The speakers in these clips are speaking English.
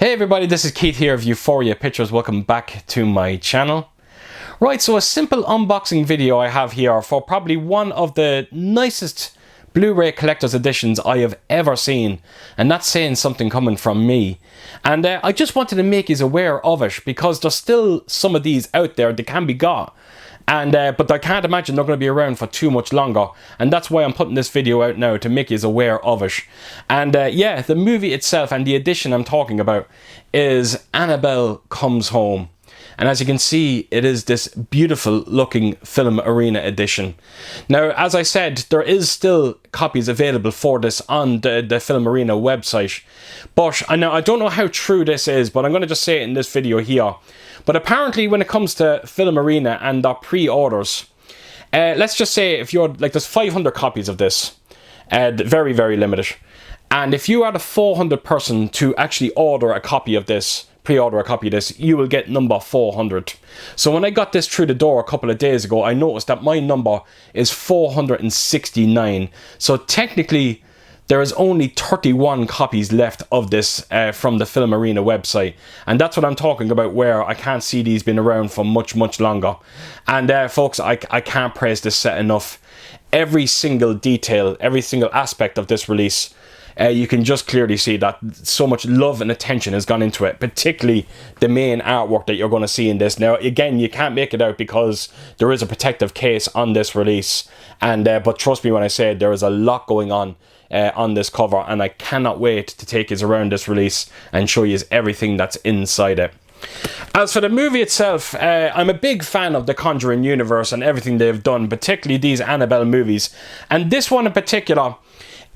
Hey everybody, this is Keith here of Euphoria Pictures. Welcome back to my channel. Right, so a simple unboxing video I have here for probably one of the nicest Blu-ray collector's editions I have ever seen. And that's saying something coming from me. And I just wanted to make you aware of it because there's still some of these out there that can be got. And but I can't imagine they're going to be around for too much longer, and that's why I'm putting this video out now, to make you aware of it. And yeah, the movie itself and the edition I'm talking about is Annabelle Comes Home. And as you can see, it is this beautiful looking Filmarena edition. Now, as I said, there is still copies available for this on the Filmarena website. But I don't know how true this is, but I'm going to just say it in this video here. But apparently when it comes to Filmarena and their pre-orders, let's just say if you're, like, there's 500 copies of this, very, very limited. And if you are the 400th person to actually order a copy of this, pre-order a copy of this, you will get number 400. So when I got this through the door a couple of days ago, I noticed that my number is 469. So technically, there is only 31 copies left of this from the Filmarena website. And that's what I'm talking about, where I can't see these being around for much, much longer. And folks, I can't praise this set enough. Every single detail, every single aspect of this release, you can just clearly see that so much love and attention has gone into it, particularly the main artwork that you're going to see in this. Now, again, you can't make it out because there is a protective case on this release. And but trust me when I say there is a lot going on this cover, and I cannot wait to take you around this release and show you everything that's inside it. As for the movie itself, I'm a big fan of the Conjuring universe and everything they've done, particularly these Annabelle movies. And this one in particular,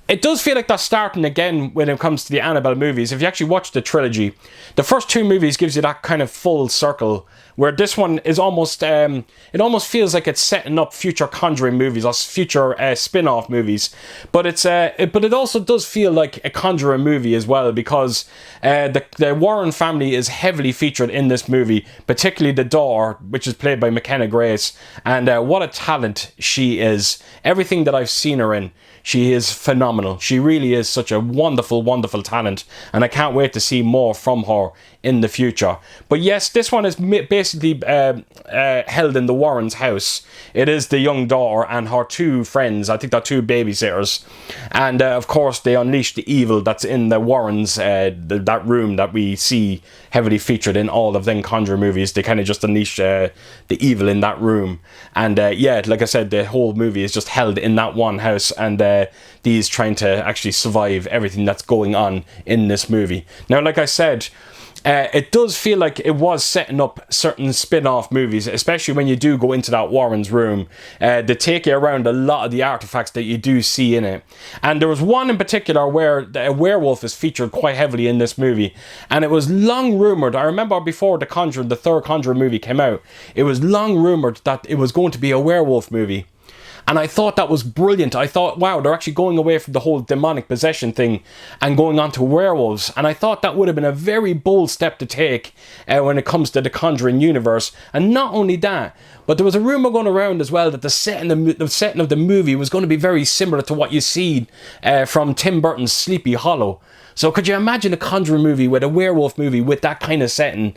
it does feel like they're starting again when it comes to the Annabelle movies. If you actually watch the trilogy, the first two movies gives you that kind of full circle, where this one is almost, it almost feels like it's setting up future Conjuring movies or future spin-off movies. But but it also does feel like a Conjuring movie as well, because the Warren family is heavily featured in this movie, particularly the daughter, which is played by McKenna Grace. And what a talent she is. Everything that I've seen her in, she is phenomenal. She really is such a wonderful, wonderful talent, and I can't wait to see more from her in the future. But yes, this one is basically held in the Warrens' house. It is the young daughter and her two friends. I think they're two babysitters. And of course, they unleash the evil that's in the Warrens, that room that we see heavily featured in all of them Conjuring movies. They kind of just unleash the evil in that room. And yeah, like I said, the whole movie is just held in that one house, and these trying to actually survive everything that's going on in this movie. Now, like I said, it does feel like it was setting up certain spin-off movies, especially when you do go into that Warren's room. They take you around a lot of the artifacts that you do see in it. And there was one in particular where a werewolf is featured quite heavily in this movie. And it was long rumoured, I remember before the third Conjuring movie came out, it was long rumoured that it was going to be a werewolf movie. And I thought that was brilliant. I thought, wow, they're actually going away from the whole demonic possession thing and going on to werewolves. And I thought that would have been a very bold step to take when it comes to the Conjuring universe. And not only that, but there was a rumour going around as well that the setting of the movie was going to be very similar to what you see from Tim Burton's Sleepy Hollow. So could you imagine a Conjuring movie with a werewolf movie with that kind of setting?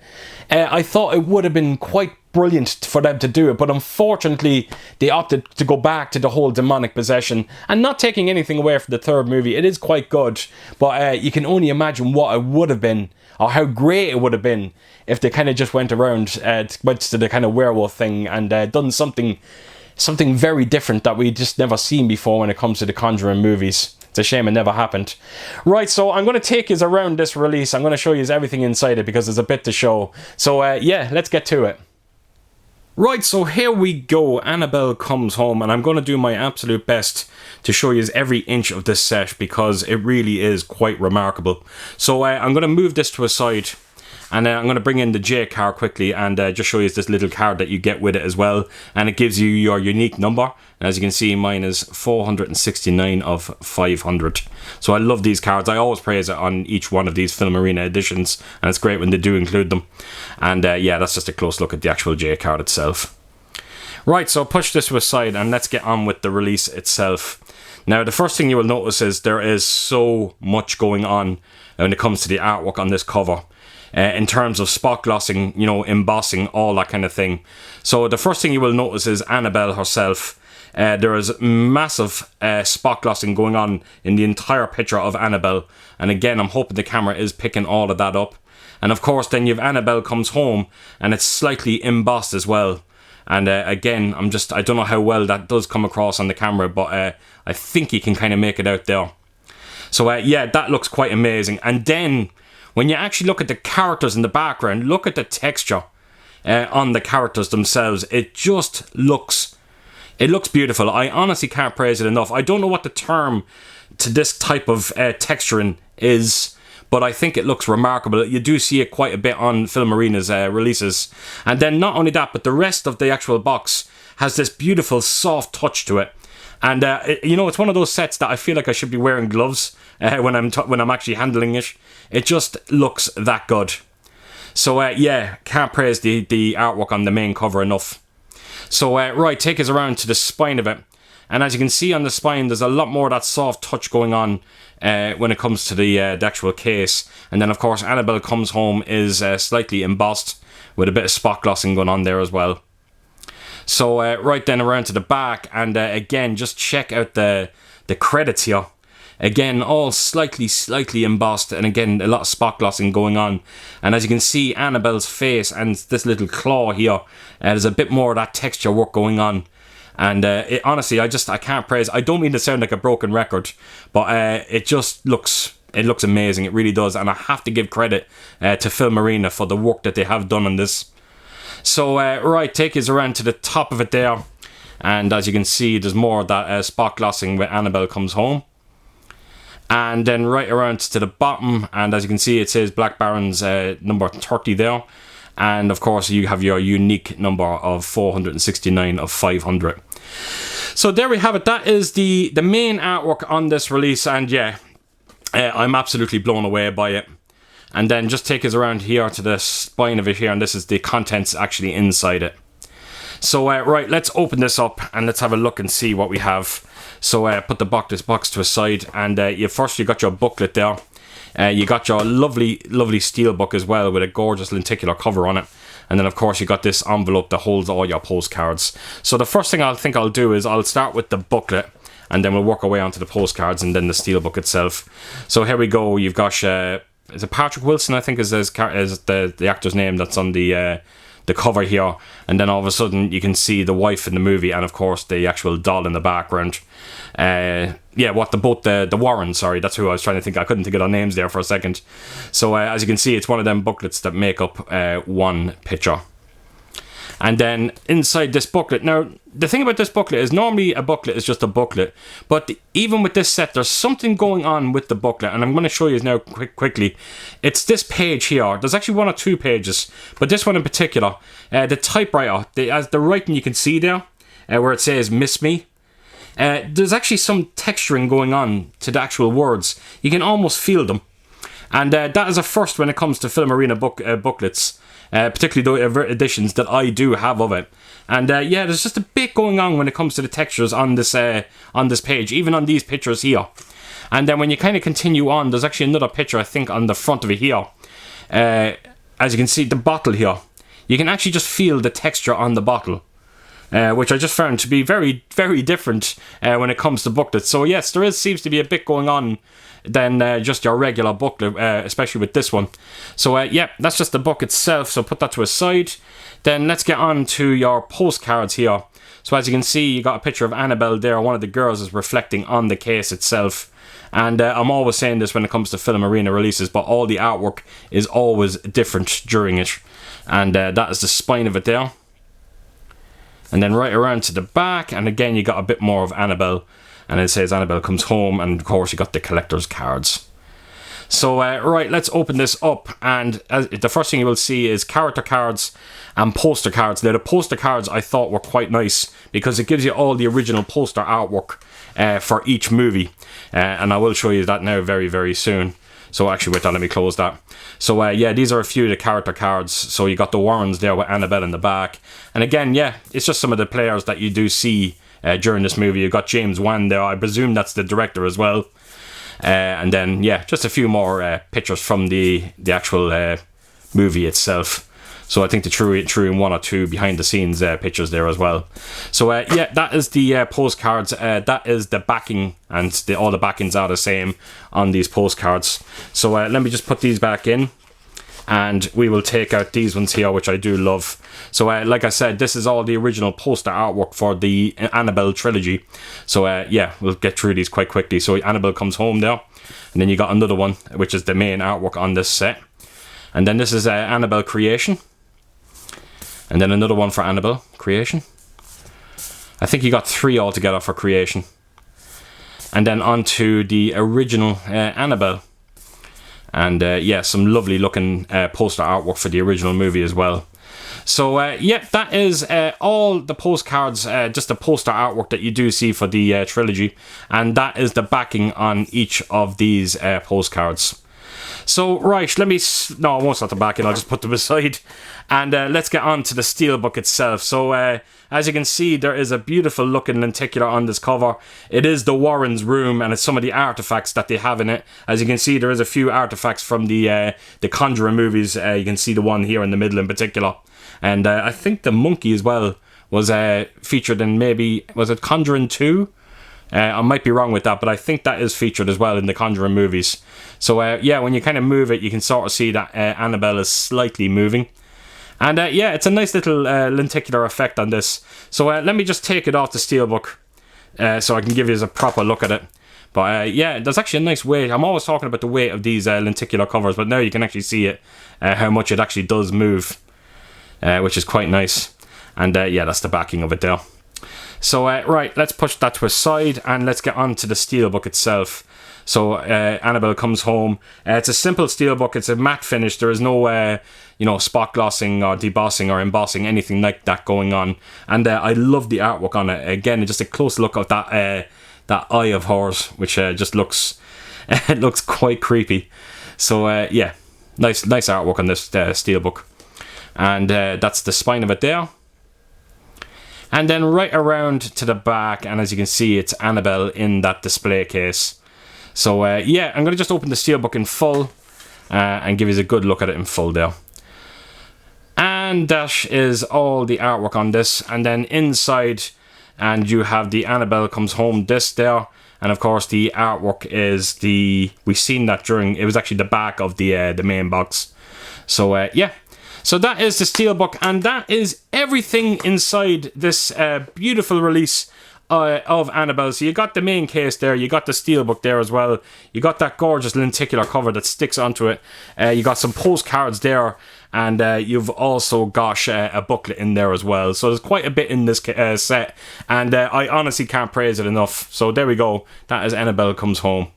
I thought it would have been quite brilliant for them to do it, but unfortunately they opted to go back to the whole demonic possession. And not taking anything away from the third movie, it is quite good, but you can only imagine what it would have been, or how great it would have been, if they kind of just went around went to the kind of werewolf thing and done something very different that we just never seen before when it comes to the Conjuring movies. It's a shame it never happened. Right, so I'm going to take you around this release. I'm going to show you everything inside it because there's a bit to show. So yeah, let's get to it. Right, so here we go. Annabelle Comes Home, and I'm going to do my absolute best to show you every inch of this set because it really is quite remarkable. So I'm going to move this to a side, and I'm going to bring in the J card quickly and just show you this little card that you get with it as well. And it gives you your unique number. And as you can see, mine is 469 of 500. So I love these cards. I always praise it on each one of these Filmarena editions. And it's great when they do include them. And yeah, that's just a close look at the actual J card itself. Right, so push this to a side and let's get on with the release itself. Now, the first thing you will notice is there is so much going on when it comes to the artwork on this cover. in terms of spot glossing, you know, embossing, all that kind of thing. So the first thing you will notice is Annabelle herself. There is massive spot glossing going on in the entire picture of Annabelle. And again, I'm hoping the camera is picking all of that up. And of course, then you have Annabelle comes home, and it's slightly embossed as well. And again, I don't know how well that does come across on the camera, but I think you can kind of make it out there. So yeah, that looks quite amazing. And then when you actually look at the characters in the background, look at the texture on the characters themselves. It just looks beautiful. I honestly can't praise it enough. I don't know what the term to this type of texturing is, but I think it looks remarkable. You do see it quite a bit on Filmarena's releases. And then not only that, but the rest of the actual box has this beautiful soft touch to it. And you know, it's one of those sets that I feel like I should be wearing gloves when I'm actually handling it. It just looks that good. So yeah, can't praise the artwork on the main cover enough. So right, take us around to the spine of it. And as you can see on the spine, there's a lot more of that soft touch going on when it comes to the actual case. And then of course Annabelle Comes Home is slightly embossed with a bit of spot glossing going on there as well. So right then around to the back, and again, just check out the credits here. Again, all slightly embossed, and again, a lot of spot glossing going on. And as you can see, Annabelle's face and this little claw here, there's a bit more of that texture work going on. And honestly, I can't praise. I don't mean to sound like a broken record, but it just looks amazing. It really does, and I have to give credit to Filmarena for the work that they have done on this. So right, take us around to the top of it there, and as you can see, there's more of that spot glossing with Annabelle Comes Home. And then right around to the bottom, and as you can see, it says Black Baron's number 30 there. And of course, you have your unique number of 469 of 500. So there we have it. That is the main artwork on this release, and yeah, I'm absolutely blown away by it. And then just take us around here to the spine of it here, and this is the contents actually inside it. So right, let's open this up and let's have a look and see what we have. So put this box to a side, and you got your booklet there. You got your lovely steel book as well with a gorgeous lenticular cover on it. And then of course you got this envelope that holds all your postcards. So the first thing I'll do is I'll start with the booklet, and then we'll work our way onto the postcards and then the steel book itself. So here we go. You've got is it Patrick Wilson, I think is the actor's name that's on the cover here, and then all of a sudden you can see the wife in the movie, and of course the actual doll in the background. The Warrens, sorry, that's who I was trying to think. I couldn't think of their names there for a second. So as you can see, it's one of them booklets that make up one picture. And then inside this booklet, now the thing about this booklet is normally a booklet is just a booklet, but even with this set, there's something going on with the booklet, and I'm going to show you now quickly. It's this page here. There's actually one or two pages, but this one in particular, the typewriter, as the writing you can see there, where it says "Miss Me." There's actually some texturing going on to the actual words. You can almost feel them, and that is a first when it comes to Filmarena booklets. Particularly the editions that I do have of it. And yeah, there's just a bit going on when it comes to the textures on this page, even on these pictures here. And then when you kind of continue on, there's actually another picture, I think, on the front of it here. As you can see, the bottle here. You can actually just feel the texture on the bottle. Which I just found to be very, very different when it comes to booklets. So yes, seems to be a bit going on than just your regular booklet, especially with this one. So yeah, that's just the book itself, so put that to a side. Then let's get on to your postcards here. So as you can see, you got a picture of Annabelle there. One of the girls is reflecting on the case itself. And I'm always saying this when it comes to Filmarena releases, but all the artwork is always different during it. And that is the spine of it there. And then right around to the back, and again you got a bit more of Annabelle, and it says Annabelle Comes Home, and of course you got the collector's cards. So right, let's open this up, and the first thing you will see is character cards and poster cards. Now the poster cards I thought were quite nice because it gives you all the original poster artwork for each movie, and I will show you that now very, very soon. So actually, wait, let me close that. So yeah, these are a few of the character cards. So you got the Warrens there with Annabelle in the back. And again, yeah, it's just some of the players that you do see during this movie. You've got James Wan there. I presume that's the director as well. And then, yeah, just a few more pictures from the actual movie itself. So I think the true in 1 or 2 behind the scenes pictures there as well. So yeah, that is the postcards. That is the backing, and all the backings are the same on these postcards. So let me just put these back in, and we will take out these ones here, which I do love. So like I said, this is all the original poster artwork for the Annabelle trilogy. So yeah, we'll get through these quite quickly. So Annabelle Comes Home there, and then you got another one, which is the main artwork on this set. And then this is Annabelle Creation. And then another one for Annabelle Creation. I think you got 3 altogether for Creation. And then on to the original Annabelle. And yeah, some lovely looking poster artwork for the original movie as well. So yeah, that is all the postcards, just the poster artwork that you do see for the trilogy. And that is the backing on each of these postcards. So right, let me, no, I won't start the backing, I'll just put them aside. And let's get on to the steelbook itself. So as you can see, there is a beautiful looking lenticular on this cover. It is the Warrens' room, and it's some of the artifacts that they have in it. As you can see, there is a few artifacts from the Conjuring movies. You can see the one here in the middle in particular. And I think the monkey as well was featured in, maybe, was it Conjuring 2? I might be wrong with that, but I think that is featured as well in the Conjuring movies. So yeah, when you kind of move it, you can sort of see that Annabelle is slightly moving. And yeah, it's a nice little lenticular effect on this. So let me just take it off the steelbook so I can give you a proper look at it. But yeah, there's actually a nice weight. I'm always talking about the weight of these lenticular covers, but now you can actually see it, how much it actually does move, which is quite nice. And yeah, that's the backing of it there. So right, let's push that to a side and let's get on to the steelbook itself. So Annabelle Comes Home. It's a simple steelbook. It's a matte finish. There is no you know, spot glossing or debossing or embossing, anything like that going on. And I love the artwork on it. Again, just a close look at that that eye of hers, which just looks it looks quite creepy. So yeah, nice artwork on this steelbook. And that's the spine of it there. And then right around to the back, and as you can see, it's Annabelle in that display case. So yeah, I'm going to just open the steelbook in full and give you a good look at it in full there. And that is all the artwork on this. And then inside, and you have the Annabelle Comes Home disc there. And of course the artwork is we've seen that during, it was actually the back of the main box. So yeah. So that is the steelbook, and that is everything inside this beautiful release of Annabelle. So you got the main case there, you got the steelbook there as well, you got that gorgeous lenticular cover that sticks onto it, you got some postcards there, and you've also got a booklet in there as well. So there's quite a bit in this set, and I honestly can't praise it enough. So there we go, that is Annabelle Comes Home.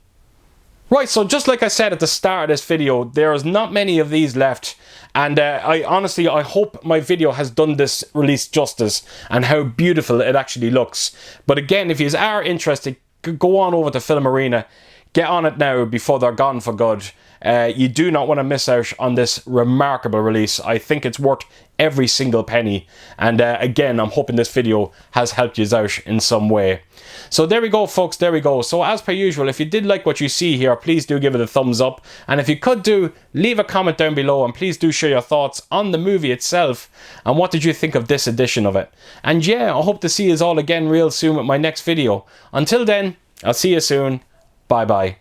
Right, so just like I said at the start of this video, there's not many of these left, and I hope my video has done this release justice and how beautiful it actually looks. But again, if you are interested, go on over to Filmarena, get on it now before they're gone for good. You do not want to miss out on this remarkable release. I think it's worth every single penny, and again, I'm hoping this video has helped you out in some way. So there we go, folks, there we go. So as per usual, if you did like what you see here, please do give it a thumbs up, and if you could do, leave a comment down below, and please do share your thoughts on the movie itself and what did you think of this edition of it. And yeah, I hope to see you all again real soon with my next video. Until then, I'll see you soon. Bye bye.